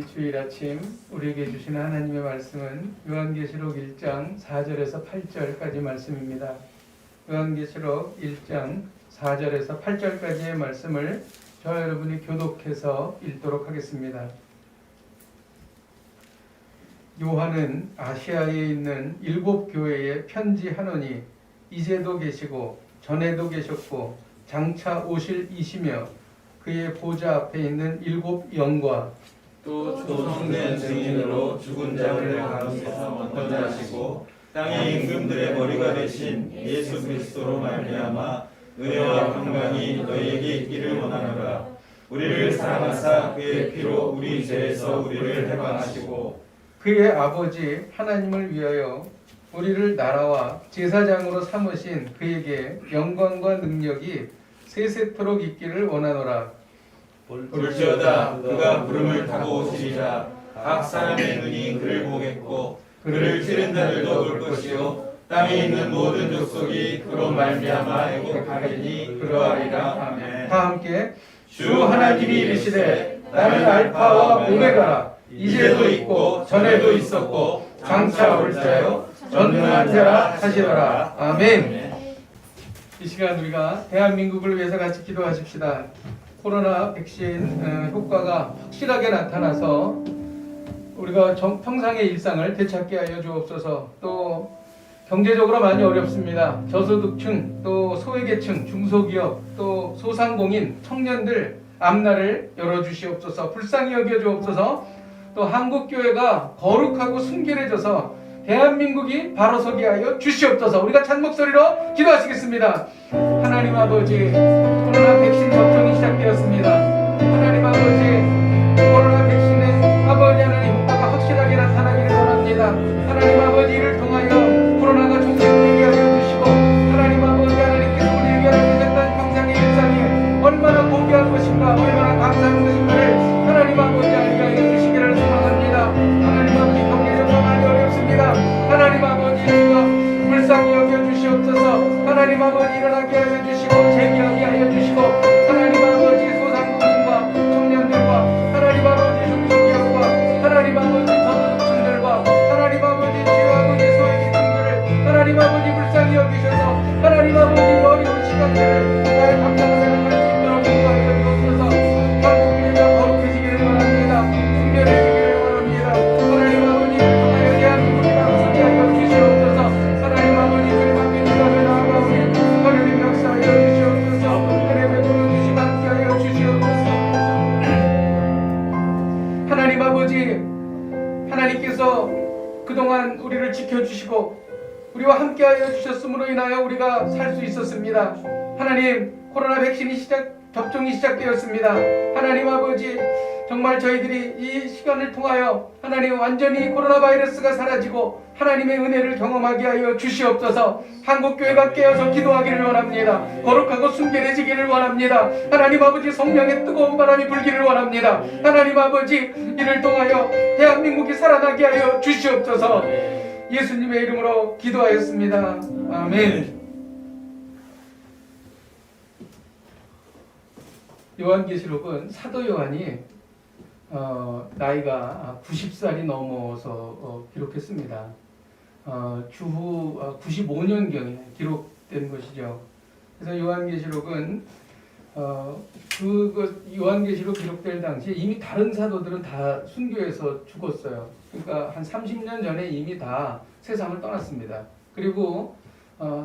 이 주일 아침 우리에게 주시는 하나님의 말씀은 요한계시록 1장 4절에서 8절까지 말씀입니다. 요한계시록 1장 4절에서 8절까지의 말씀을 저와 여러분이 교독해서 읽도록 하겠습니다. 요한은 아시아에 있는 7교회에 편지하노니 이제도 계시고 전에도 계셨고 장차 오실 이시며 그의 보좌 앞에 있는 7 영과 또 조성된 증인으로 죽은 자를 가운데서 건져하시고 땅의 임금들의 머리가 되신 예수 그리스도로 말미암아 은혜와 평강이 너희에게 있기를 원하노라. 우리를 사랑하사 그의 피로 우리 죄에서 우리를 해방하시고 그의 아버지 하나님을 위하여 우리를 나라와 제사장으로 삼으신 그에게 영광과 능력이 세세토록 있기를 원하노라. 볼지어다 그가 구름을 타고 오시리라. 각 사람의 눈이 그를 보겠고 그를 찌른 자들도 볼 것이요 땅에 있는 모든 족속이 그로 말미암아 애곡하리니 그러하리라. 아멘. 다 함께 주 하나님이 이르시되 나는 알파와 오메가라. 이제도 있고 전에도 있었고 장차 올 자요 전능한 자라 하시더라. 아멘. 이 시간 우리가 대한민국을 위해서 같이 기도하십시다. 코로나 백신 효과가 확실하게 나타나서 우리가 평상의 일상을 되찾게 하여 주옵소서. 또 경제적으로 많이 어렵습니다. 저소득층, 또 소외계층, 중소기업, 또 소상공인, 청년들 앞날을 열어주시옵소서. 불쌍히 여겨주옵소서. 또 한국교회가 거룩하고 순결해져서 대한민국이 바로 서게 하여 주시옵소서. 우리가 찬 목소리로 기도하시겠습니다. 하나님 아버지, 코로나 백신 접종이 시작되었습니다. 하나님 아버지, 코로나 백신의 아버지 하나님 효과가 확실하게 나타나기를 원합니다. 하나님 아버지, 이를 통하여 코로나가 종식되게 하여 주시고 하나님 아버지 하나님께서 우리에게 알려주셨던 평생의 일상이 얼마나 고귀한 것인가, 얼마나 감사한 것인가를 하나님 아버지 알게 하여 주시기를 소망합니다. 하나님 아버지, 경제적으로 많이 어렵습니다. 하나님 아버지, 불쌍히 여겨주시옵소서. 하나님 아버지, 일어나게 하여 주시고 재기하게 하여 주시고 하나님 아버지, 소상공인과 청년들과 하나님 아버지, 중소기업과 하나님 아버지, 저소득층들과 하나님 아버지, 죄와 의의 소외계층들을 하나님 아버지 불쌍히 여기셔서 하나님 아버지 어려운 시간들을 나의 감당을 생각할 수 있도록 인도하여 주옵소서. 한국교회가 거룩해지기를 원합니다. 순결해지기를 원합니다. 하나님 아버지, 통하여 대한민국이 바로 서게 하여 주시옵소서. 하나님 아버지, 주님 앞에 기도하며 나아가오니 하나님 역사하여 주시옵소서. 하나님의 도를 주시고 함께하여 주시옵소서. 하나님 아버지, 하나님께서 그동안 우리를 지켜주시고 우리와 함께하여 주셨으므로 인하여 우리가 살 수 있었습니다. 하나님, 코로나 백신이 접종이 시작되었습니다. 하나님 아버지, 정말 저희들이 이 시간을 통하여 하나님 완전히 코로나 바이러스가 사라지고 하나님의 은혜를 경험하게 하여 주시옵소서. 한국교회가 깨어서 기도하기를 원합니다. 거룩하고 순결해지기를 원합니다. 하나님 아버지, 성령의 뜨거운 바람이 불기를 원합니다. 하나님 아버지, 이를 통하여 대한민국이 살아나게 하여 주시옵소서. 예수님의 이름으로 기도하였습니다. 아멘. 요한계시록은 사도 요한이 나이가 90살이 넘어서 기록했습니다. 주후 95년경에 기록된 것이죠. 그래서 요한계시록은 요한계시록 기록될 당시에 이미 다른 사도들은 다 순교해서 죽었어요. 그러니까 한 30년 전에 이미 다 세상을 떠났습니다. 그리고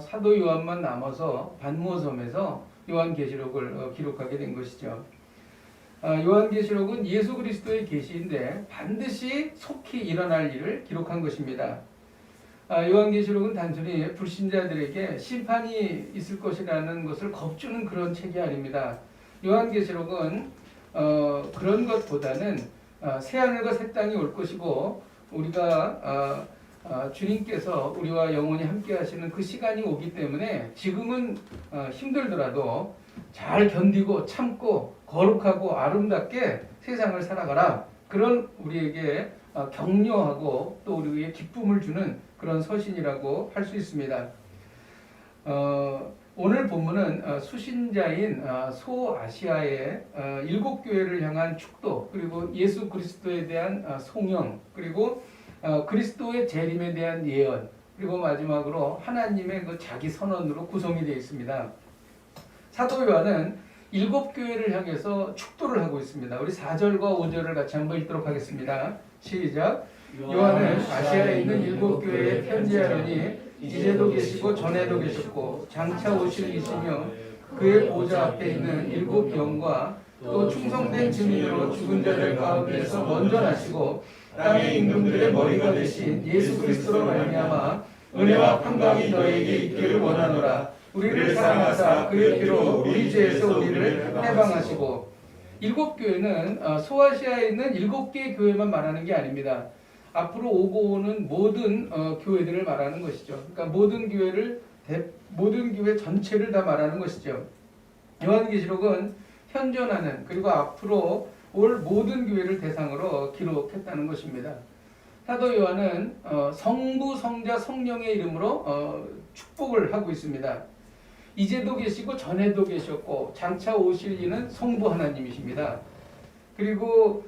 사도 요한만 남아서 반모섬에서 요한계시록을 기록하게 된 것이죠. 요한계시록은 예수 그리스도의 계시인데 반드시 속히 일어날 일을 기록한 것입니다. 요한계시록은 단순히 불신자들에게 심판이 있을 것이라는 것을 겁주는 그런 책이 아닙니다. 요한계시록은 그런 것보다는 새하늘과 새 땅이 올 것이고 우리가 주님께서 우리와 영원히 함께 하시는 그 시간이 오기 때문에 지금은 힘들더라도 잘 견디고 참고 거룩하고 아름답게 세상을 살아가라. 그런 우리에게 격려하고 또 우리에게 기쁨을 주는 그런 서신이라고 할 수 있습니다. 오늘 본문은 수신자인 소아시아의 7교회를 향한 축도, 그리고 예수 그리스도에 대한 송영, 그리고 그리스도의 재림에 대한 예언, 그리고 마지막으로 하나님의 그 자기 선언으로 구성이 되어 있습니다. 사도 요한은 7교회를 향해서 축도를 하고 있습니다. 우리 4절과 5절을 같이 한번 읽도록 하겠습니다. 시작. 요한은 아시아에 있는 7교회에 편지하려니 이제도 계시고 전에도 계셨고 장차 오실 이시며 그의 보좌 앞에 있는 7 영과 또 충성된 증인으로 죽은 자들 가운데서 먼저 나시고 땅의 임금들의 머리가 되신 예수 그리스도로 말미암아 은혜와 평강이 너에게 있기를 원하노라. 우리를 사랑하사 그의 피로 우리 죄에서 우리를 해방하시고. 7교회는 소아시아에 있는 7개의 교회만 말하는 게 아닙니다. 앞으로 오고 오는 모든 교회들을 말하는 것이죠. 그러니까 모든 교회 전체를 다 말하는 것이죠. 요한계시록은 현존하는 그리고 앞으로 올 모든 교회를 대상으로 기록했다는 것입니다. 사도 요한은 성부, 성자, 성령의 이름으로 축복을 하고 있습니다. 이제도 계시고 전에도 계셨고 장차 오실 이는 성부 하나님이십니다. 그리고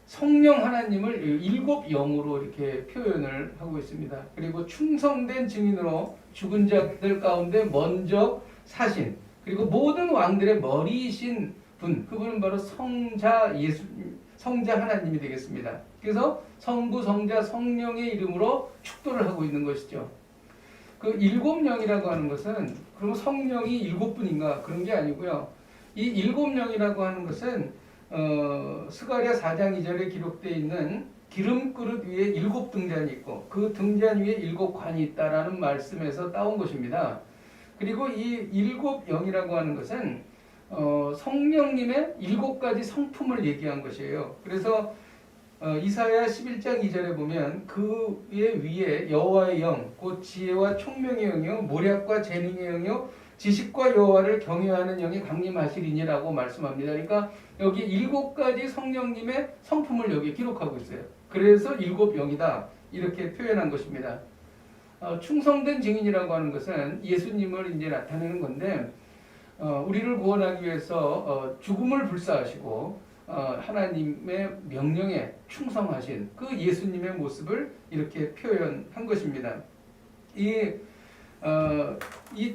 성령 하나님을 7 영으로 이렇게 표현을 하고 있습니다. 그리고 충성된 증인으로 죽은 자들 가운데 먼저 사신, 그리고 모든 왕들의 머리이신 분, 그분은 바로 성자 하나님이 되겠습니다. 그래서 성부, 성자, 성령의 이름으로 축도를 하고 있는 것이죠. 그 7 영이라고 하는 것은 그럼 성령이 7분인가 그런 게 아니고요. 이 7 영이라고 하는 것은 스가랴 4장 2절에 기록되어 있는 기름그릇 위에 7 등잔이 있고 그 등잔 위에 7 관이 있다라는 말씀에서 따온 것입니다. 그리고 이 7 영이라고 하는 것은 성령님의 7가지 성품을 얘기한 것이에요. 그래서 이사야 11장 2절에 보면 그의 위에 여호와의 영, 곧 지혜와 총명의 영이요 모략과 재능의 영이요 지식과 여호와를 경외하는 영이 강림하시리니라고 말씀합니다. 그러니까 여기 7가지 성령님의 성품을 여기 기록하고 있어요. 그래서 7 영이다 이렇게 표현한 것입니다. 충성된 증인이라고 하는 것은 예수님을 이제 나타내는 건데 우리를 구원하기 위해서 죽음을 불사하시고 하나님의 명령에 충성하신 그 예수님의 모습을 이렇게 표현한 것입니다. 이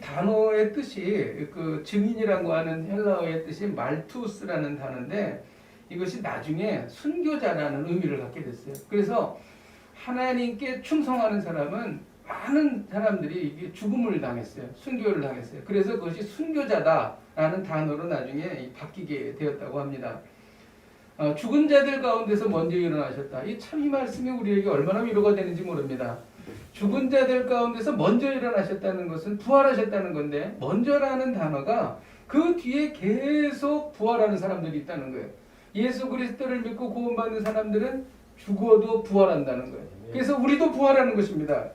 단어의 뜻이 그 증인이라고 하는 헬라어의 뜻이 말투스라는 단어인데 이것이 나중에 순교자라는 의미를 갖게 됐어요. 그래서 하나님께 충성하는 사람은 많은 사람들이 이게 죽음을 당했어요. 순교를 당했어요. 그래서 그것이 순교자다라는 단어로 나중에 바뀌게 되었다고 합니다. 죽은 자들 가운데서 먼저 일어나셨다. 이 말씀이 우리에게 얼마나 위로가 되는지 모릅니다. 죽은 자들 가운데서 먼저 일어나셨다는 것은 부활하셨다는 건데 먼저라는 단어가 그 뒤에 계속 부활하는 사람들이 있다는 거예요. 예수 그리스도를 믿고 구원받는 사람들은 죽어도 부활한다는 거예요. 그래서 우리도 부활하는 것입니다.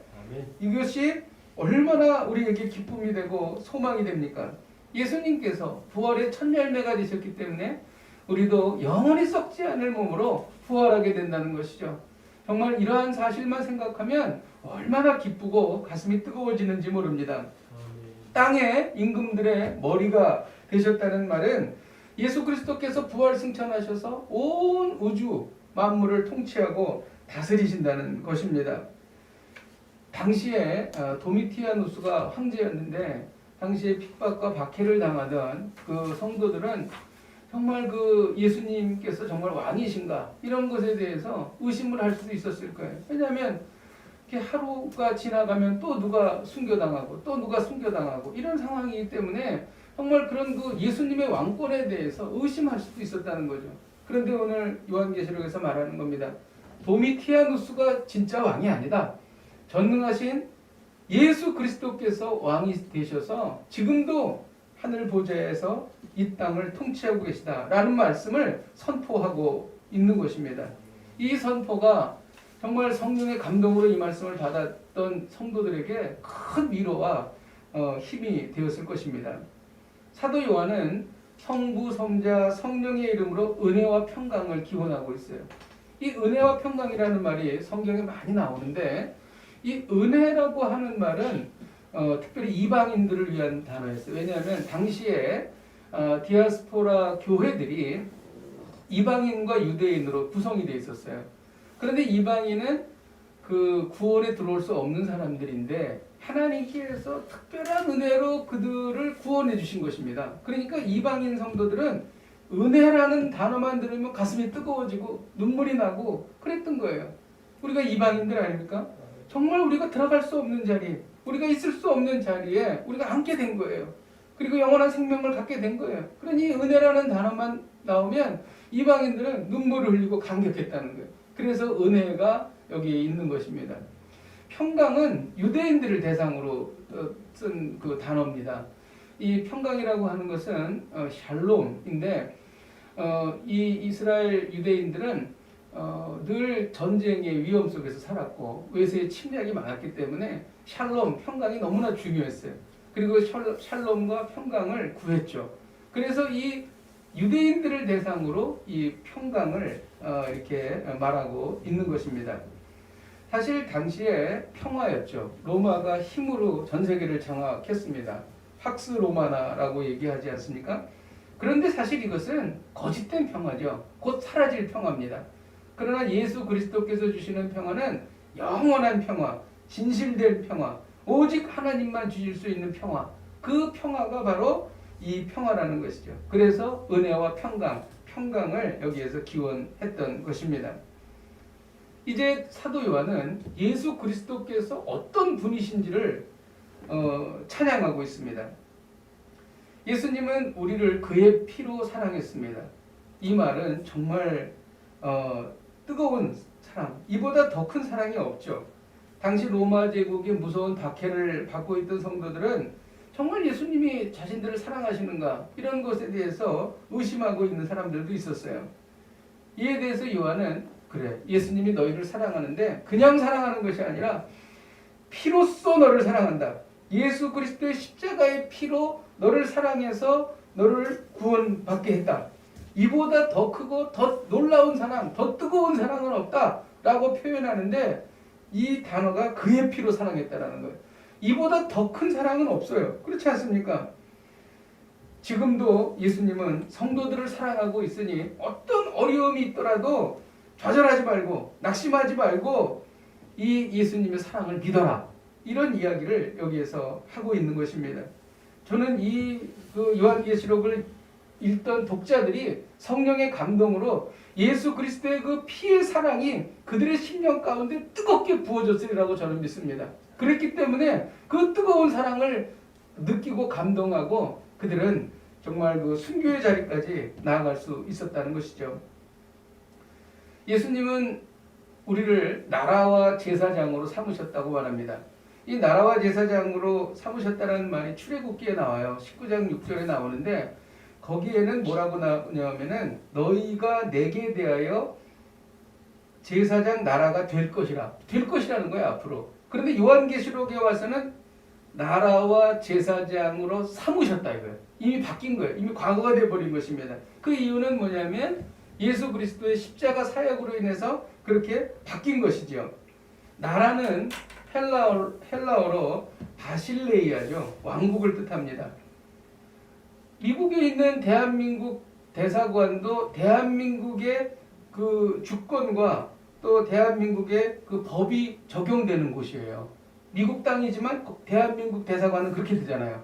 이것이 얼마나 우리에게 기쁨이 되고 소망이 됩니까? 예수님께서 부활의 첫 열매가 되셨기 때문에 우리도 영원히 썩지 않을 몸으로 부활하게 된다는 것이죠. 정말 이러한 사실만 생각하면 얼마나 기쁘고 가슴이 뜨거워지는지 모릅니다. 땅의 임금들의 머리가 되셨다는 말은 예수 그리스도께서 부활 승천하셔서 온 우주 만물을 통치하고 다스리신다는 것입니다. 당시에 도미티아누스가 황제였는데 당시에 핍박과 박해를 당하던 그 성도들은 정말 그 예수님께서 정말 왕이신가 이런 것에 대해서 의심을 할 수도 있었을 거예요. 왜냐하면 이렇게 하루가 지나가면 또 누가 순교당하고 또 누가 순교당하고 이런 상황이기 때문에 정말 그런 그 예수님의 왕권에 대해서 의심할 수도 있었다는 거죠. 그런데 오늘 요한계시록에서 말하는 겁니다. 도미티아누스가 진짜 왕이 아니다. 전능하신 예수 그리스도께서 왕이 되셔서 지금도 하늘 보좌에서 이 땅을 통치하고 계시다라는 말씀을 선포하고 있는 것입니다. 이 선포가 정말 성령의 감동으로 이 말씀을 받았던 성도들에게 큰 위로와 힘이 되었을 것입니다. 사도 요한은 성부, 성자, 성령의 이름으로 은혜와 평강을 기원하고 있어요. 이 은혜와 평강이라는 말이 성경에 많이 나오는데 이 은혜라고 하는 말은 특별히 이방인들을 위한 단어였어요. 왜냐하면 당시에 디아스포라 교회들이 이방인과 유대인으로 구성이 되어 있었어요. 그런데 이방인은 그 구원에 들어올 수 없는 사람들인데 하나님께서 특별한 은혜로 그들을 구원해 주신 것입니다. 그러니까 이방인 성도들은 은혜라는 단어만 들으면 가슴이 뜨거워지고 눈물이 나고 그랬던 거예요. 우리가 이방인들 아닙니까? 정말 우리가 들어갈 수 없는 자리, 우리가 있을 수 없는 자리에 우리가 앉게 된 거예요. 그리고 영원한 생명을 갖게 된 거예요. 그러니 은혜라는 단어만 나오면 이방인들은 눈물을 흘리고 감격했다는 거예요. 그래서 은혜가 여기에 있는 것입니다. 평강은 유대인들을 대상으로 쓴 그 단어입니다. 이 평강이라고 하는 것은 샬롬인데 이 이스라엘 유대인들은 늘 전쟁의 위험 속에서 살았고 외세의 침략이 많았기 때문에 샬롬, 평강이 너무나 중요했어요. 그리고 샬롬과 평강을 구했죠. 그래서 이 유대인들을 대상으로 이 평강을 이렇게 말하고 있는 것입니다. 사실 당시에 평화였죠. 로마가 힘으로 전 세계를 장악했습니다. 팍스 로마나라고 얘기하지 않습니까? 그런데 사실 이것은 거짓된 평화죠. 곧 사라질 평화입니다. 그러나 예수 그리스도께서 주시는 평화는 영원한 평화, 진실된 평화, 오직 하나님만 주실 수 있는 평화. 그 평화가 바로 이 평화라는 것이죠. 그래서 은혜와 평강을 여기에서 기원했던 것입니다. 이제 사도 요한은 예수 그리스도께서 어떤 분이신지를 찬양하고 있습니다. 예수님은 우리를 그의 피로 사랑했습니다. 이 말은 정말 뜨거운 사랑, 이보다 더 큰 사랑이 없죠. 당시 로마 제국의 무서운 박해를 받고 있던 성도들은 정말 예수님이 자신들을 사랑하시는가 이런 것에 대해서 의심하고 있는 사람들도 있었어요. 이에 대해서 요한은 그래, 예수님이 너희를 사랑하는데 그냥 사랑하는 것이 아니라 피로써 너를 사랑한다. 예수 그리스도의 십자가의 피로 너를 사랑해서 너를 구원받게 했다. 이보다 더 크고 더 놀라운 사랑, 더 뜨거운 사랑은 없다 라고 표현하는데 이 단어가 그의 피로 사랑했다라는 거예요. 이보다 더 큰 사랑은 없어요. 그렇지 않습니까? 지금도 예수님은 성도들을 사랑하고 있으니 어떤 어려움이 있더라도 좌절하지 말고 낙심하지 말고 이 예수님의 사랑을 믿어라. 이런 이야기를 여기에서 하고 있는 것입니다. 저는 그 요한계시록을 읽던 독자들이 성령의 감동으로 예수 그리스도의 그 피의 사랑이 그들의 심령 가운데 뜨겁게 부어졌으리라고 저는 믿습니다. 그랬기 때문에 그 뜨거운 사랑을 느끼고 감동하고 그들은 정말 그 순교의 자리까지 나아갈 수 있었다는 것이죠. 예수님은 우리를 나라와 제사장으로 삼으셨다고 말합니다. 이 나라와 제사장으로 삼으셨다는 말이 출애굽기에 나와요. 19장 6절에 나오는데 거기에는 뭐라고 나오냐면은 너희가 내게 대하여 제사장 나라가 될 것이라. 될 것이라는 거야 앞으로. 그런데 요한계시록에 와서는 나라와 제사장으로 삼으셨다 이거예요. 이미 바뀐 거예요. 이미 과거가 돼버린 것입니다. 그 이유는 뭐냐면 예수 그리스도의 십자가 사역으로 인해서 그렇게 바뀐 것이죠. 나라는 헬라어로 바실레이아죠. 왕국을 뜻합니다. 미국에 있는 대한민국 대사관도 대한민국의 그 주권과 또 대한민국의 그 법이 적용되는 곳이에요. 미국 땅이지만 대한민국 대사관은 그렇게 되잖아요.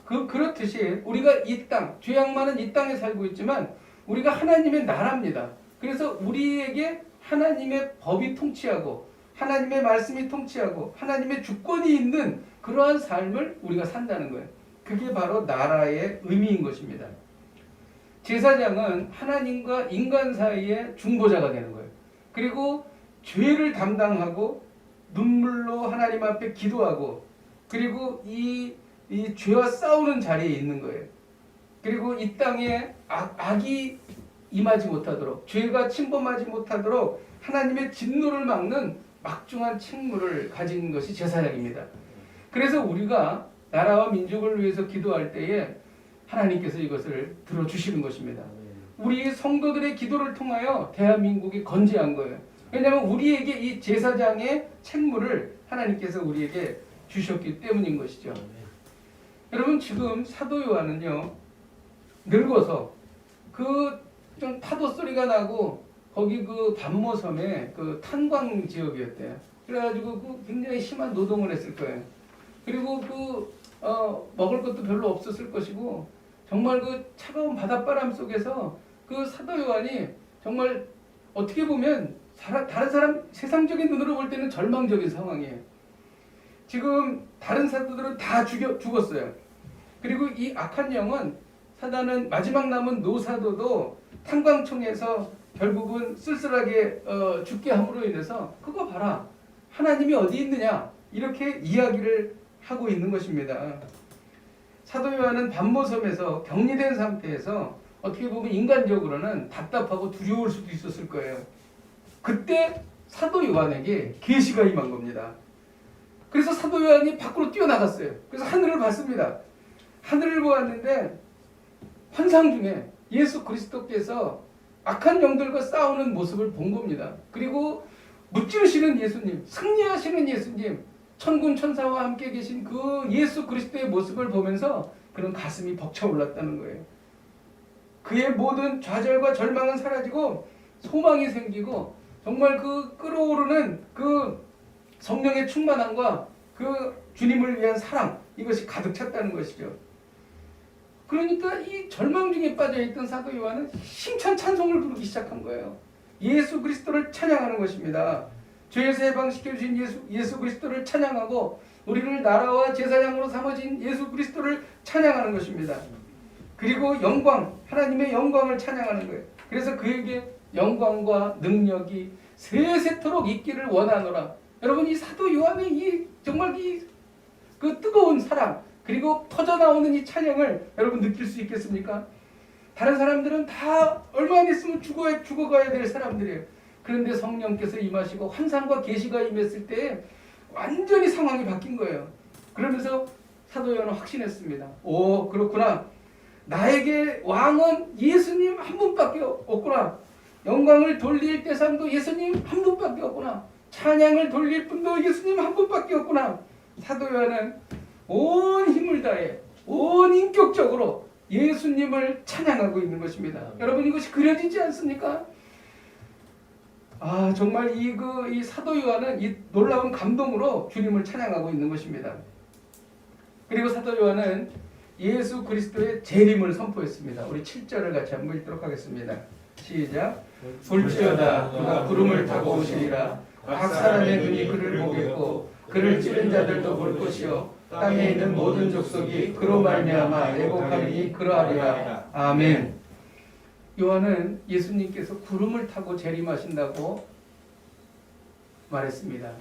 그렇듯이 우리가 이 땅, 죄악 많은 이 땅에 살고 있지만 우리가 하나님의 나라입니다. 그래서 우리에게 하나님의 법이 통치하고 하나님의 말씀이 통치하고 하나님의 주권이 있는 그러한 삶을 우리가 산다는 거예요. 그게 바로 나라의 의미인 것입니다. 제사장은 하나님과 인간 사이의 중보자가 되는 거예요. 그리고 죄를 담당하고 눈물로 하나님 앞에 기도하고 그리고 이 죄와 싸우는 자리에 있는 거예요. 그리고 이 땅에 악이 임하지 못하도록 죄가 침범하지 못하도록 하나님의 진노를 막는 막중한 책무를 가진 것이 제사장입니다. 그래서 우리가 나라와 민족을 위해서 기도할 때에 하나님께서 이것을 들어주시는 것입니다. 우리 성도들의 기도를 통하여 대한민국이 건재한 거예요. 왜냐하면 우리에게 이 제사장의 책무를 하나님께서 우리에게 주셨기 때문인 것이죠. 여러분 지금 사도 요한은요 늙어서 그 좀 파도 소리가 나고 거기 그 반모섬에 그 탄광 지역이었대요. 그래가지고 그 굉장히 심한 노동을 했을 거예요. 그리고 먹을 것도 별로 없었을 것이고 정말 그 차가운 바닷바람 속에서 그 사도 요한이 정말 어떻게 보면 다른 사람 세상적인 눈으로 볼 때는 절망적인 상황이에요. 지금 다른 사도들은 다 죽었어요. 그리고 이 악한 영은 사단은 마지막 남은 노사도도 탄광총에서 결국은 쓸쓸하게 죽게 함으로 인해서 그거 봐라 하나님이 어디 있느냐 이렇게 이야기를 하고 있는 것입니다. 사도 요한은 반모섬에서 격리된 상태에서 어떻게 보면 인간적으로는 답답하고 두려울 수도 있었을 거예요. 그때 사도 요한에게 계시가 임한 겁니다. 그래서 사도 요한이 밖으로 뛰어나갔어요. 그래서 하늘을 봤습니다. 하늘을 보았는데 환상 중에 예수 그리스도께서 악한 영들과 싸우는 모습을 본 겁니다. 그리고 무찌르시는 예수님, 승리하시는 예수님, 천군 천사와 함께 계신 그 예수 그리스도의 모습을 보면서 그런 가슴이 벅차올랐다는 거예요. 그의 모든 좌절과 절망은 사라지고 소망이 생기고 정말 그 끓어오르는 그 성령의 충만함과 그 주님을 위한 사랑 이것이 가득 찼다는 것이죠. 그러니까 이 절망 중에 빠져있던 사도 요한은 힘찬 찬송을 부르기 시작한 거예요. 예수 그리스도를 찬양하는 것입니다. 죄에서 해방시켜 주신 예수 그리스도를 찬양하고 우리를 나라와 제사장으로 삼으신 예수 그리스도를 찬양하는 것입니다. 그리고 영광, 하나님의 영광을 찬양하는 거예요. 그래서 그에게 영광과 능력이 세세토록 있기를 원하노라. 여러분 이 사도 요한의 정말 그 뜨거운 사랑 그리고 터져나오는 이 찬양을 여러분 느낄 수 있겠습니까? 다른 사람들은 다 얼마 있으면 죽어가야 될 사람들이에요. 그런데 성령께서 임하시고 환상과 계시가 임했을 때 완전히 상황이 바뀐 거예요. 그러면서 사도 요한은 확신했습니다. 오 그렇구나. 나에게 왕은 예수님 한 분밖에 없구나. 영광을 돌릴 대상도 예수님 한 분밖에 없구나. 찬양을 돌릴 분도 예수님 한 분밖에 없구나. 사도 요한은 온 힘을 다해 온 인격적으로 예수님을 찬양하고 있는 것입니다. 여러분 이것이 그려지지 않습니까? 아 정말 이 사도 요한은 이 놀라운 감동으로 주님을 찬양하고 있는 것입니다. 그리고 사도 요한은 예수 그리스도의 재림을 선포했습니다. 우리 7절을 같이 한번 읽도록 하겠습니다. 시작. 볼지어다 그가 구름을 타고 오시리라. 각 사람의 눈이 그를 보겠고 그를 찌른 자들도 볼 것이요 땅에 있는 모든 족속이 그로 말미암아 애곡하리니 그러하리라. 아멘. 요한은 예수님께서 구름을 타고 재림하신다고 말했습니다.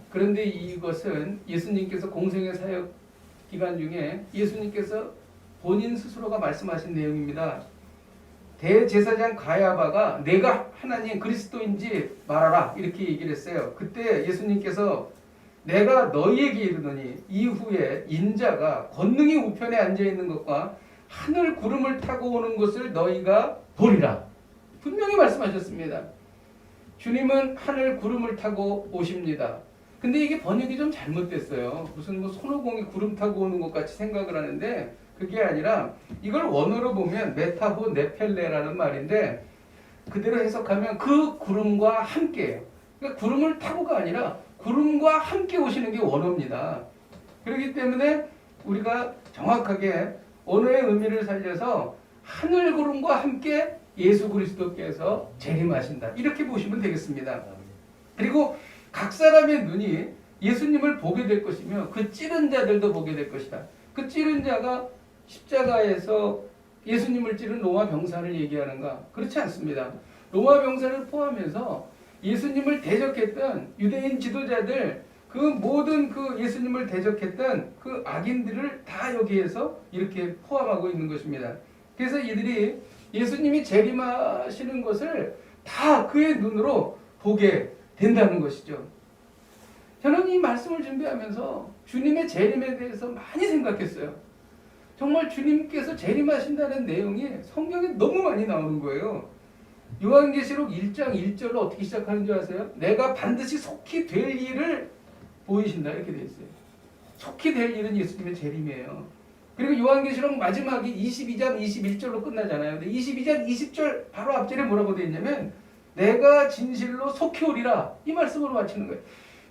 그런데 이것은 예수님께서 공생의 사역 기간 중에 예수님께서 본인 스스로가 말씀하신 내용입니다. 대제사장 가야바가 내가 하나님 그리스도인지 말하라 이렇게 얘기를 했어요. 그때 예수님께서 내가 너희에게 이르노니 이후에 인자가 권능이 우편에 앉아있는 것과 하늘 구름을 타고 오는 것을 너희가 보리라. 분명히 말씀하셨습니다. 주님은 하늘 구름을 타고 오십니다. 근데 이게 번역이 좀 잘못됐어요. 무슨 손오공이 구름 타고 오는 것 같이 생각을 하는데 그게 아니라 이걸 원어로 보면 메타호 네펠레라는 말인데 그대로 해석하면 그 구름과 함께예요. 그러니까 구름을 타고가 아니라 구름과 함께 오시는 게 원어입니다. 그렇기 때문에 우리가 정확하게 언어의 의미를 살려서 하늘 구름과 함께 예수 그리스도께서 재림하신다. 이렇게 보시면 되겠습니다. 그리고 각 사람의 눈이 예수님을 보게 될 것이며 그 찌른 자들도 보게 될 것이다. 그 찌른 자가 십자가에서 예수님을 찌른 로마 병사를 얘기하는가? 그렇지 않습니다. 로마 병사를 포함해서 예수님을 대적했던 유대인 지도자들 그 모든 그 예수님을 대적했던 그 악인들을 다 여기에서 이렇게 포함하고 있는 것입니다. 그래서 이들이 예수님이 재림하시는 것을 다 그의 눈으로 보게 된다는 것이죠. 저는 이 말씀을 준비하면서 주님의 재림에 대해서 많이 생각했어요. 정말 주님께서 재림하신다는 내용이 성경에 너무 많이 나오는 거예요. 요한계시록 1장 1절로 어떻게 시작하는 줄 아세요? 내가 반드시 속히 될 일을 보이신다 이렇게 되어 있어요. 속히 될 일은 예수님의 재림이에요. 그리고 요한계시록 마지막이 22장 21절로 끝나잖아요. 근데 22장 20절 바로 앞절에 뭐라고 되어 있냐면 내가 진실로 속히 오리라 이 말씀으로 마치는 거예요.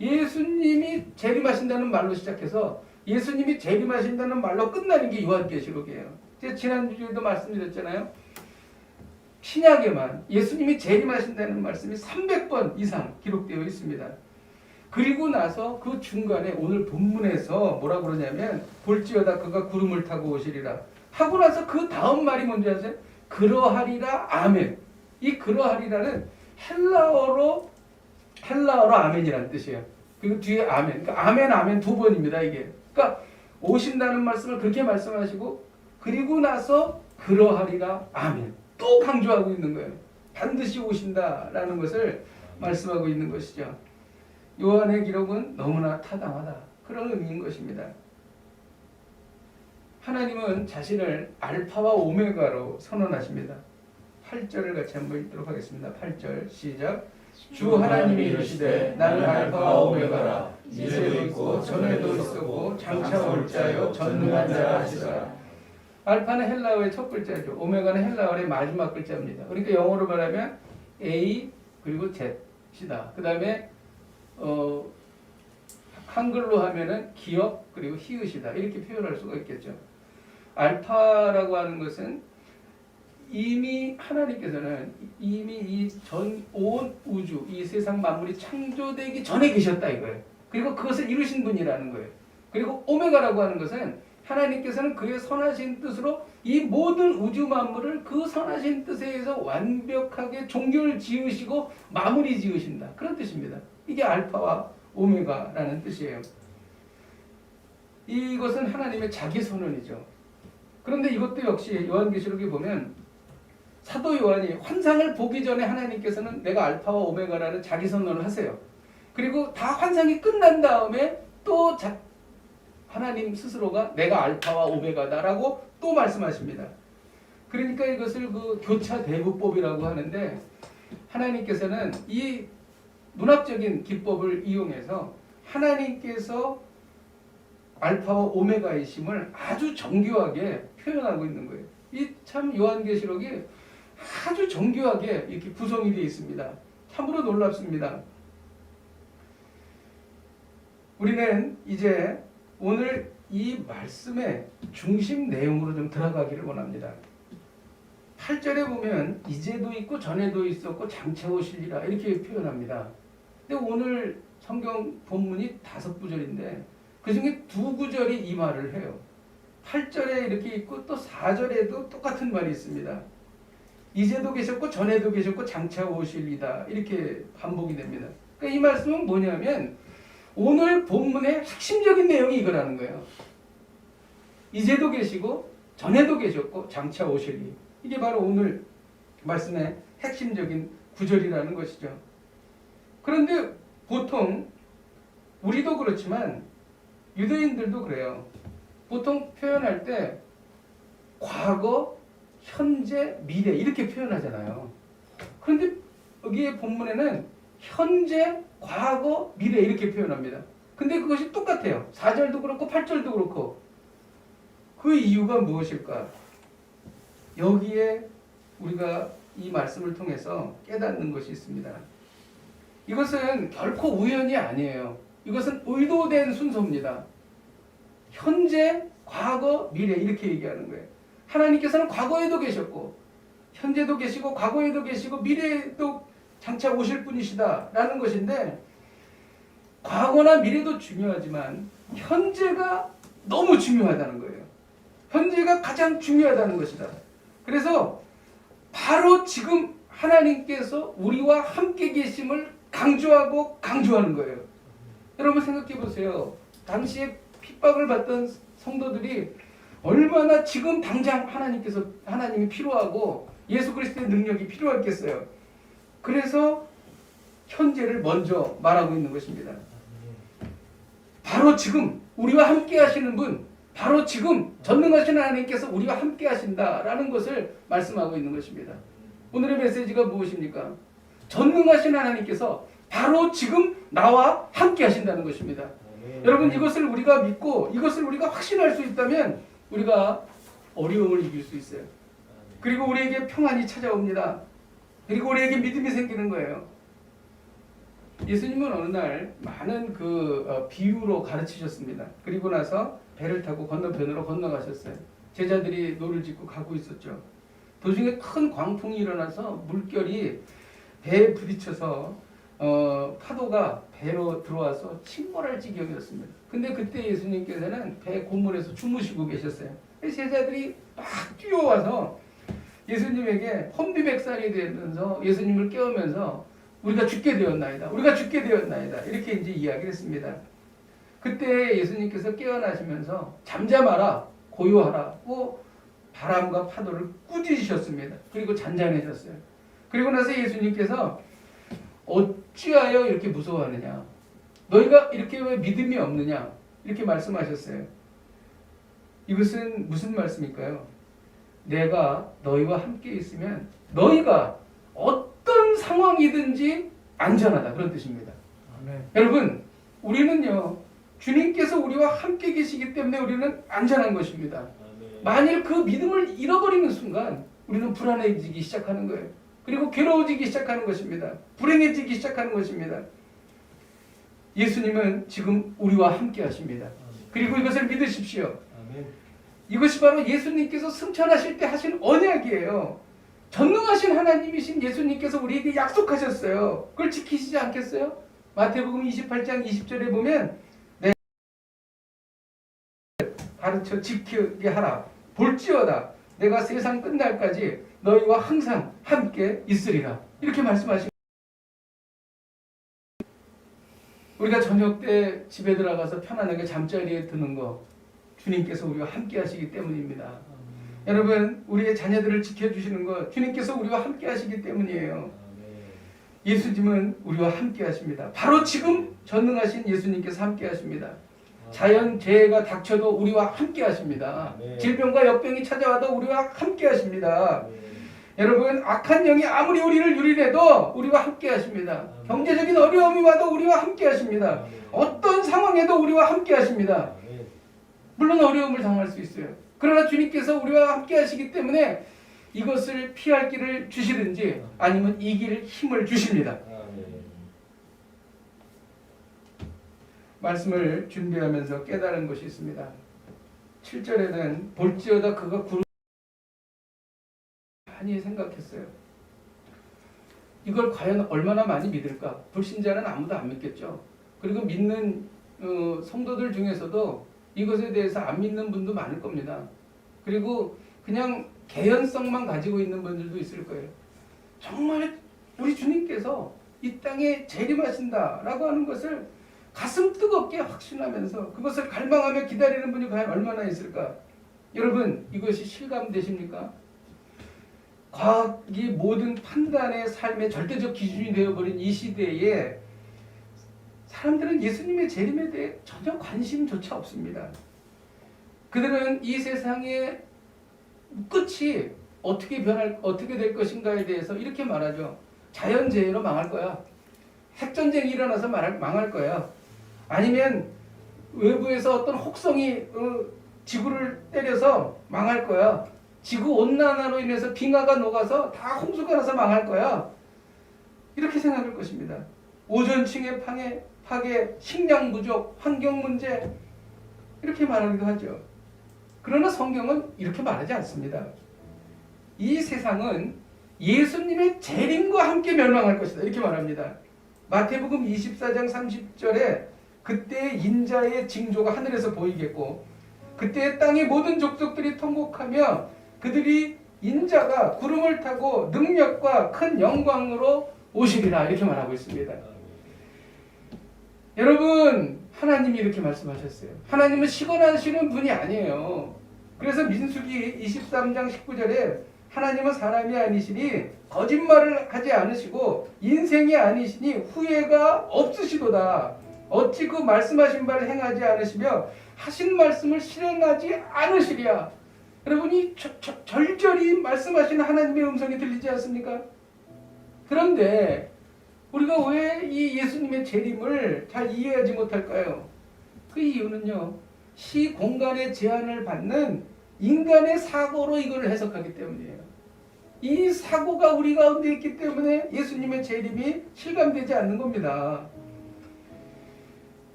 예수님이 재림하신다는 말로 시작해서 예수님이 재림하신다는 말로 끝나는 게 요한계시록이에요. 제가 지난주에도 말씀드렸잖아요. 신약에만 예수님이 재림하신다는 말씀이 300번 이상 기록되어 있습니다. 그리고 나서 그 중간에 오늘 본문에서 뭐라고 그러냐면 볼지어다 그가 구름을 타고 오시리라 하고 나서 그 다음 말이 뭔지 아세요? 그러하리라 아멘. 이 그러하리라는 헬라어로 아멘이라는 뜻이에요. 그리고 뒤에 아멘. 그러니까 아멘 두 번입니다. 이게. 그러니까 오신다는 말씀을 그렇게 말씀하시고 그리고 나서 그러하리라 아멘. 또 강조하고 있는 거예요. 반드시 오신다라는 것을 말씀하고 있는 것이죠. 요한의 기록은 너무나 타당하다. 그런 의미인 것입니다. 하나님은 자신을 알파와 오메가로 선언하십니다. 8절을 같이 한번 읽도록 하겠습니다. 8절 시작. 주 하나님이 이르시되 나는 알파와 오메가라. 이제도 있고 전에도 있었고 장차 올 자요 전능한 자라 하시더라. 알파는 헬라어의 첫 글자죠. 오메가는 헬라어의 마지막 글자입니다. 그러니까 영어로 말하면 A 그리고 Z이다. 그 다음에 한글로 하면은 기역 그리고 히읗이다. 이렇게 표현할 수가 있겠죠. 알파라고 하는 것은 이미 하나님께서는 이미 이 전 온 우주 이 세상 만물이 창조되기 전에 계셨다 이거예요. 그리고 그것을 이루신 분이라는 거예요. 그리고 오메가라고 하는 것은 하나님께서는 그의 선하신 뜻으로 이 모든 우주 만물을 그 선하신 뜻에 의해서 완벽하게 종결 지으시고 마무리 지으신다. 그런 뜻입니다. 이게 알파와 오메가라는 뜻이에요. 이것은 하나님의 자기 선언이죠. 그런데 이것도 역시 요한계시록에 보면 사도 요한이 환상을 보기 전에 하나님께서는 내가 알파와 오메가라는 자기 선언을 하세요. 그리고 다 환상이 끝난 다음에 또 하나님 스스로가 내가 알파와 오메가다라고 또 말씀하십니다. 그러니까 이것을 그 교차 대부법이라고 하는데 하나님께서는 이 문학적인 기법을 이용해서 하나님께서 알파와 오메가이심을 아주 정교하게 표현하고 있는 거예요. 이 참 요한계시록이 아주 정교하게 이렇게 구성이 되어 있습니다. 참으로 놀랍습니다. 우리는 이제 오늘 이 말씀의 중심 내용으로 좀 들어가기를 원합니다. 8절에 보면 이제도 있고 전에도 있었고 장차 오시리라 이렇게 표현합니다. 근데 오늘 성경 본문이 5구절인데 그중에 2구절이 이 말을 해요. 8절에 이렇게 있고 또 4절에도 똑같은 말이 있습니다. 이제도 계셨고 전에도 계셨고 장차 오시리다 이렇게 반복이 됩니다. 그러니까 이 말씀은 뭐냐면 오늘 본문의 핵심적인 내용이 이거라는 거예요. 이제도 계시고 전에도 계셨고 장차 오시리. 이게 바로 오늘 말씀의 핵심적인 구절이라는 것이죠. 그런데 보통 우리도 그렇지만 유대인들도 그래요. 보통 표현할 때 과거, 현재, 미래 이렇게 표현하잖아요. 그런데 여기에 본문에는 현재, 과거, 미래 이렇게 표현합니다. 근데 그것이 똑같아요. 4절도 그렇고 8절도 그렇고. 그 이유가 무엇일까? 여기에 우리가 이 말씀을 통해서 깨닫는 것이 있습니다. 이것은 결코 우연이 아니에요. 이것은 의도된 순서입니다. 현재, 과거, 미래 이렇게 얘기하는 거예요. 하나님께서는 과거에도 계셨고 현재도 계시고 과거에도 계시고 미래에도 장차 오실 분이시다라는 것인데 과거나 미래도 중요하지만 현재가 너무 중요하다는 거예요. 현재가 가장 중요하다는 것이다. 그래서 바로 지금 하나님께서 우리와 함께 계심을 강조하는 거예요. 여러분 생각해 보세요. 당시에 핍박을 받던 성도들이 얼마나 지금 당장 하나님이 필요하고 예수 그리스도의 능력이 필요했겠어요. 그래서 현재를 먼저 말하고 있는 것입니다. 바로 지금 우리와 함께 하시는 분, 바로 지금 전능하신 하나님께서 우리와 함께 하신다라는 것을 말씀하고 있는 것입니다. 오늘의 메시지가 무엇입니까? 전능하신 하나님께서 바로 지금 나와 함께 하신다는 것입니다. 여러분, 이것을 우리가 믿고 이것을 우리가 확신할 수 있다면 우리가 어려움을 이길 수 있어요. 그리고 우리에게 평안이 찾아옵니다. 그리고 우리에게 믿음이 생기는 거예요. 예수님은 어느 날 많은 비유로 가르치셨습니다. 그리고 나서 배를 타고 건너편으로 건너가셨어요. 제자들이 노를 짓고 가고 있었죠. 도중에 큰 광풍이 일어나서 물결이 배에 부딪혀서 파도가 배로 들어와서 침몰할 지경이었습니다. 근데 그때 예수님께서는 배 고물에서 주무시고 계셨어요. 제자들이 막 뛰어와서 예수님에게 혼비백산이 되면서 예수님을 깨우면서 우리가 죽게 되었나이다. 우리가 죽게 되었나이다. 이렇게 이제 이야기를 했습니다. 그때 예수님께서 깨어나시면서 잠잠하라, 고요하라고 바람과 파도를 꾸짖으셨습니다. 그리고 잔잔해졌어요. 그리고 나서 예수님께서 어찌하여 이렇게 무서워하느냐? 너희가 이렇게 왜 믿음이 없느냐? 이렇게 말씀하셨어요. 이것은 무슨 말씀일까요? 내가 너희와 함께 있으면 너희가 어떤 상황이든지 안전하다, 그런 뜻입니다. 아멘. 여러분, 우리는요, 주님께서 우리와 함께 계시기 때문에 우리는 안전한 것입니다. 만일 그 믿음을 잃어버리는 순간 우리는 불안해지기 시작하는 거예요. 그리고 괴로워지기 시작하는 것입니다. 불행해지기 시작하는 것입니다. 예수님은 지금 우리와 함께 하십니다. 그리고 이것을 믿으십시오. 이것이 바로 예수님께서 승천하실 때 하신 언약이에요. 전능하신 하나님이신 예수님께서 우리에게 약속하셨어요. 그걸 지키시지 않겠어요? 마태복음 28장 20절에 보면 내 가르쳐 지키게 하라. 볼지어다 내가 세상 끝날까지 너희와 항상 함께 있으리라. 이렇게 말씀하십니다. 우리가 저녁 때 집에 들어가서 편안하게 잠자리에 드는 거 주님께서 우리와 함께 하시기 때문입니다. 여러분, 우리의 자녀들을 지켜주시는 것 주님께서 우리와 함께 하시기 때문이에요. 예수님은 우리와 함께 하십니다. 바로 지금 전능하신 예수님께서 함께 하십니다. 자연 재해가 닥쳐도 우리와 함께 하십니다. 질병과 역병이 찾아와도 우리와 함께 하십니다. 여러분, 악한 영이 아무리 우리를 유린해도 우리와 함께 하십니다. 경제적인 어려움이 와도 우리와 함께 하십니다. 어떤 상황에도 우리와 함께 하십니다. 물론 어려움을 당할 수 있어요. 그러나 주님께서 우리와 함께 하시기 때문에 이것을 피할 길을 주시든지 아니면 이길 힘을 주십니다. 말씀을 준비하면서 깨달은 것이 있습니다. 7절에는 볼지어다 그가 구름 많이 생각했어요. 이걸 과연 얼마나 많이 믿을까? 불신자는 아무도 안 믿겠죠. 그리고 믿는 성도들 중에서도 이것에 대해서 안 믿는 분도 많을 겁니다. 그리고 그냥 개연성만 가지고 있는 분들도 있을 거예요. 정말 우리 주님께서 이 땅에 재림하신다라고 하는 것을 가슴 뜨겁게 확신하면서 그것을 갈망하며 기다리는 분이 과연 얼마나 있을까? 여러분, 이것이 실감되십니까? 과학이 모든 판단의 삶의 절대적 기준이 되어버린 이 시대에 사람들은 예수님의 재림에 대해 전혀 관심조차 없습니다. 그들은 이 세상의 끝이 어떻게 될 것인가에 대해서 이렇게 말하죠. 자연재해로 망할 거야. 핵전쟁이 일어나서 망할 거야. 아니면 외부에서 어떤 혹성이 지구를 때려서 망할 거야. 지구온난화로 인해서 빙하가 녹아서 다 홍수가 나서 망할 거야. 이렇게 생각할 것입니다. 오존층의 파괴, 식량 부족, 환경 문제 이렇게 말하기도 하죠. 그러나 성경은 이렇게 말하지 않습니다. 이 세상은 예수님의 재림과 함께 멸망할 것이다. 이렇게 말합니다. 마태복음 24장 30절에 그때 인자의 징조가 하늘에서 보이겠고 그때 땅의 모든 족속들이 통곡하며 그들이 인자가 구름을 타고 능력과 큰 영광으로 오시리라. 이렇게 말하고 있습니다. 여러분, 하나님이 이렇게 말씀하셨어요. 하나님은 시건하시는 분이 아니에요. 그래서 민수기 23장 19절에 하나님은 사람이 아니시니 거짓말을 하지 않으시고 인생이 아니시니 후회가 없으시도다. 어찌 그 말씀하신 바를 행하지 않으시며 하신 말씀을 실행하지 않으시랴. 여러분이 절절히 말씀하시는 하나님의 음성이 들리지 않습니까? 그런데 우리가 왜 이 예수님의 재림을 잘 이해하지 못할까요? 그 이유는요, 시공간의 제한을 받는 인간의 사고로 이걸 해석하기 때문이에요. 이 사고가 우리 가운데 있기 때문에 예수님의 재림이 실감되지 않는 겁니다.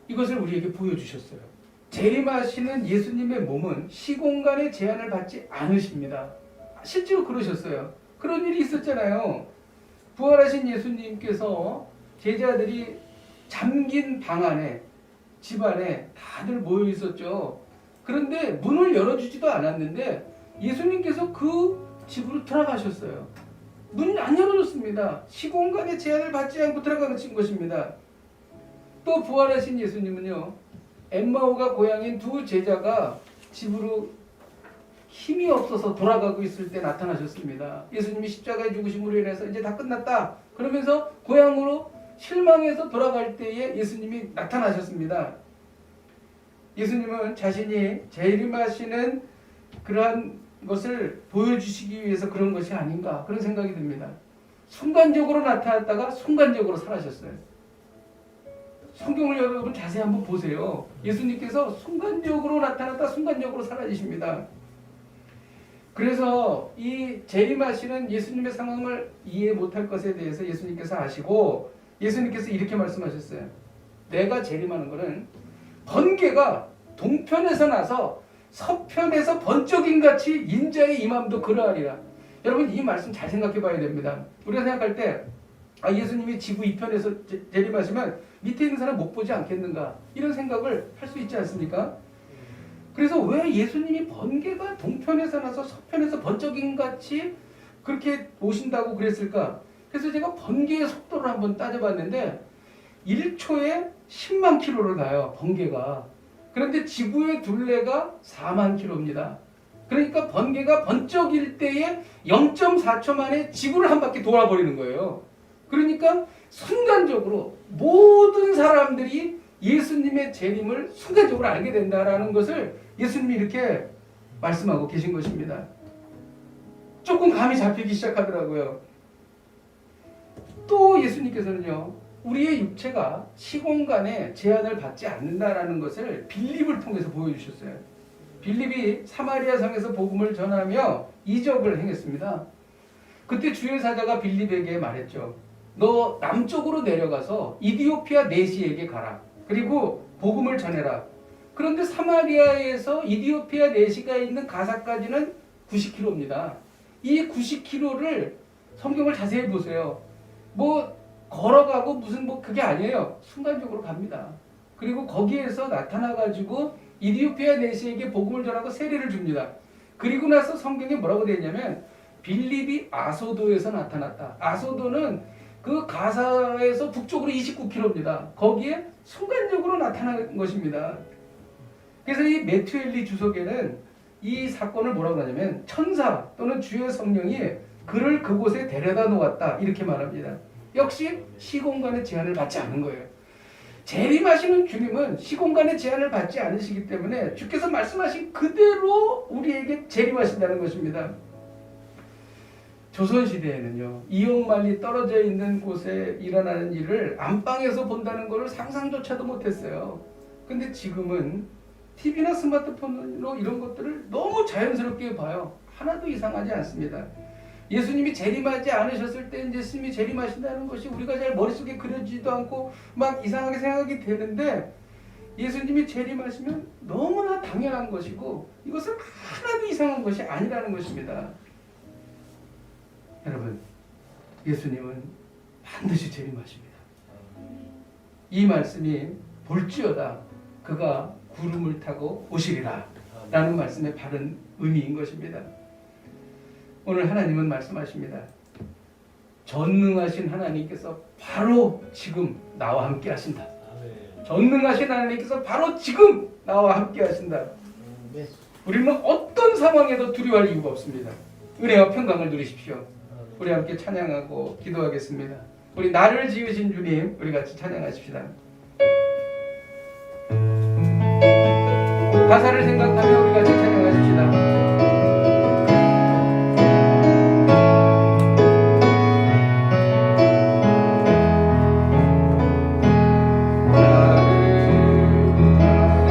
이것을 우리에게 보여주셨어요. 재림하시는 예수님의 몸은 시공간의 제한을 받지 않으십니다. 실제로 그러셨어요. 그런 일이 있었잖아요. 부활하신 예수님께서 제자들이 잠긴 방 안에, 집 안에 다들 모여 있었죠. 그런데 문을 열어주지도 않았는데 예수님께서 그 집으로 들어가셨어요. 문이 안 열어줬습니다. 시공간의 제한을 받지 않고 들어가신 것입니다. 또 부활하신 예수님은요, 엠마오가 고향인 두 제자가 집으로 힘이 없어서 돌아가고 있을 때 나타나셨습니다. 예수님이 십자가에 죽으심으로 인해서 이제 다 끝났다 그러면서 고향으로 실망해서 돌아갈 때에 예수님이 나타나셨습니다. 예수님은 자신이 재림하시는 그러한 것을 보여주시기 위해서 그런 것이 아닌가, 그런 생각이 듭니다. 순간적으로 나타났다가 순간적으로 사라졌어요. 성경을 여러분 자세히 한번 보세요. 예수님께서 순간적으로 나타났다 순간적으로 사라지십니다. 그래서 이 재림하시는 예수님의 상황을 이해 못할 것에 대해서 예수님께서 아시고 예수님께서 이렇게 말씀하셨어요. 내가 재림하는 것은 번개가 동편에서 나서 서편에서 번쩍임 같이 인자의 임함도 그러하리라. 여러분 이 말씀 잘 생각해 봐야 됩니다. 우리가 생각할 때 예수님이 지구 이편에서 재림하시면 밑에 있는 사람 못 보지 않겠는가, 이런 생각을 할 수 있지 않습니까? 그래서 왜 예수님이 번개가 동편에서 나서 서편에서 번쩍임 같이 그렇게 오신다고 그랬을까? 그래서 제가 번개의 속도를 한번 따져봤는데 1초에 10만 킬로를 가요, 번개가. 그런데 지구의 둘레가 4만 킬로입니다. 그러니까 번개가 번쩍일 때에 0.4초 만에 지구를 한 바퀴 돌아버리는 거예요. 그러니까 순간적으로 모든 사람들이 예수님의 재림을 순간적으로 알게 된다라는 것을 예수님이 이렇게 말씀하고 계신 것입니다. 조금 감이 잡히기 시작하더라고요. 또 예수님께서는요, 우리의 육체가 시공간에 제한을 받지 않는다라는 것을 빌립을 통해서 보여주셨어요. 빌립이 사마리아 성에서 복음을 전하며 이적을 행했습니다. 그때 주의 사자가 빌립에게 말했죠. 너 남쪽으로 내려가서 이디오피아 내시에게 가라. 그리고 복음을 전해라. 그런데 사마리아에서 이디오피아 내시가 있는 가사까지는 90km입니다. 이 90km를 성경을 자세히 보세요. 걸어가고 무슨 그게 아니에요. 순간적으로 갑니다. 그리고 거기에서 나타나가지고 이디오피아 내시에게 복음을 전하고 세례를 줍니다. 그리고 나서 성경에 뭐라고 되어 있냐면 빌립이 아소도에서 나타났다. 아소도는 그 가사에서 북쪽으로 29km입니다. 거기에 순간적으로 나타난 것입니다. 그래서 이 메투엘리 주석에는 이 사건을 뭐라고 하냐면 천사 또는 주의 성령이 그를 그곳에 데려다 놓았다, 이렇게 말합니다. 역시 시공간의 제한을 받지 않은 거예요. 재림하시는 주님은 시공간의 제한을 받지 않으시기 때문에 주께서 말씀하신 그대로 우리에게 재림하신다는 것입니다. 조선시대에는요, 이용만리 떨어져 있는 곳에 일어나는 일을 안방에서 본다는 것을 상상조차도 못했어요. 근데 지금은 TV나 스마트폰으로 이런 것들을 너무 자연스럽게 봐요. 하나도 이상하지 않습니다. 예수님이 재림하지 않으셨을 때 예수님이 재림하신다는 것이 우리가 잘 머릿속에 그려지지도 않고 막 이상하게 생각이 되는데, 예수님이 재림하시면 너무나 당연한 것이고 이것은 하나도 이상한 것이 아니라는 것입니다. 여러분, 예수님은 반드시 재림하십니다. 이 말씀이 볼지어다 그가 구름을 타고 오시리라 라는 말씀의 바른 의미인 것입니다. 오늘 하나님은 말씀하십니다. 전능하신 하나님께서 바로 지금 나와 함께 하신다. 전능하신 하나님께서 바로 지금 나와 함께 하신다. 우리는 어떤 상황에도 두려워할 이유가 없습니다. 은혜와 평강을 누리십시오. 우리 함께 찬양하고 기도하겠습니다. 우리 나를 지으신 주님, 우리 같이 찬양하십시다. 가사를 생각하며 우리 같이 찬양하십시다. 나를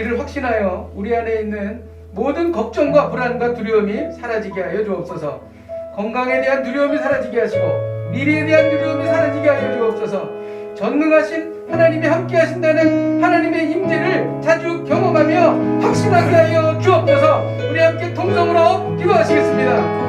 이를 확신하여 우리 안에 있는 모든 걱정과 불안과 두려움이 사라지게 하여 주옵소서. 건강에 대한 두려움이 사라지게 하시고 미래에 대한 두려움이 사라지게 하여 주옵소서. 전능하신 하나님이 함께 하신다는 하나님의 임재를 자주 경험하며 확신하게 하여 주옵소서. 우리 함께 통성으로 기도하시겠습니다.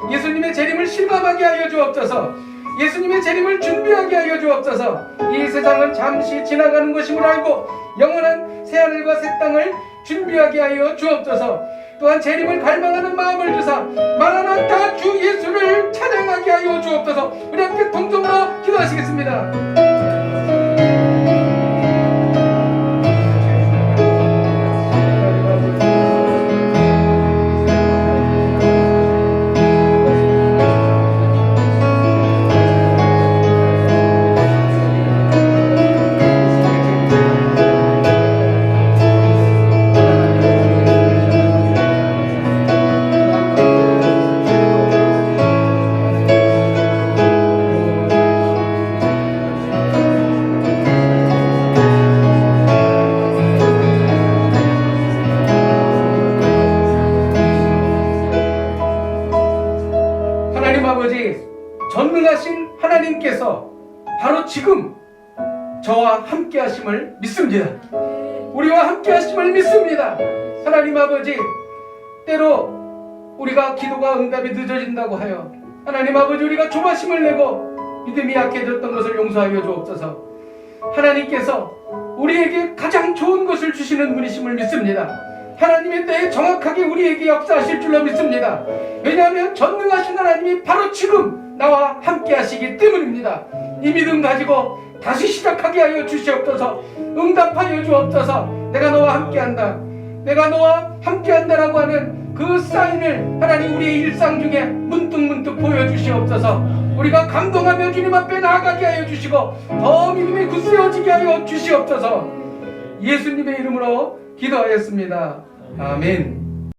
예수님의 재림을 실감하게 하여 주옵소서. 예수님의 재림을 준비하게 하여 주옵소서. 이 세상은 잠시 지나가는 것임을 알고 영원한 새하늘과 새 땅을 준비하게 하여 주옵소서. 또한 재림을 갈망하는 마음을 주사 마라나타 주 예수를 찬양하게 하여 주옵소서. 우리 함께 동성으로 기도하시겠습니다. 아버지, 전능하신 하나님께서 바로 지금 저와 함께 하심을 믿습니다. 우리와 함께 하심을 믿습니다. 하나님 아버지, 때로 우리가 기도가 응답이 늦어진다고 하여 하나님 아버지 우리가 조바심을 내고 믿음이 약해졌던 것을 용서하여 주옵소서. 하나님께서 우리에게 가장 좋은 것을 주시는 분이심을 믿습니다. 하나님의 때에 정확하게 우리에게 역사하실 줄로 믿습니다. 왜냐하면 전능하신 하나님이 바로 지금 나와 함께 하시기 때문입니다. 이 믿음 가지고 다시 시작하게 하여 주시옵소서. 응답하여 주옵소서. 내가 너와 함께한다, 내가 너와 함께한다라고 하는 그 사인을 하나님 우리의 일상 중에 문득문득 보여주시옵소서. 우리가 감동하며 주님 앞에 나아가게 하여 주시고 더 믿음이 굳세어지게 하여 주시옵소서. 예수님의 이름으로 기도하였습니다. 아멘.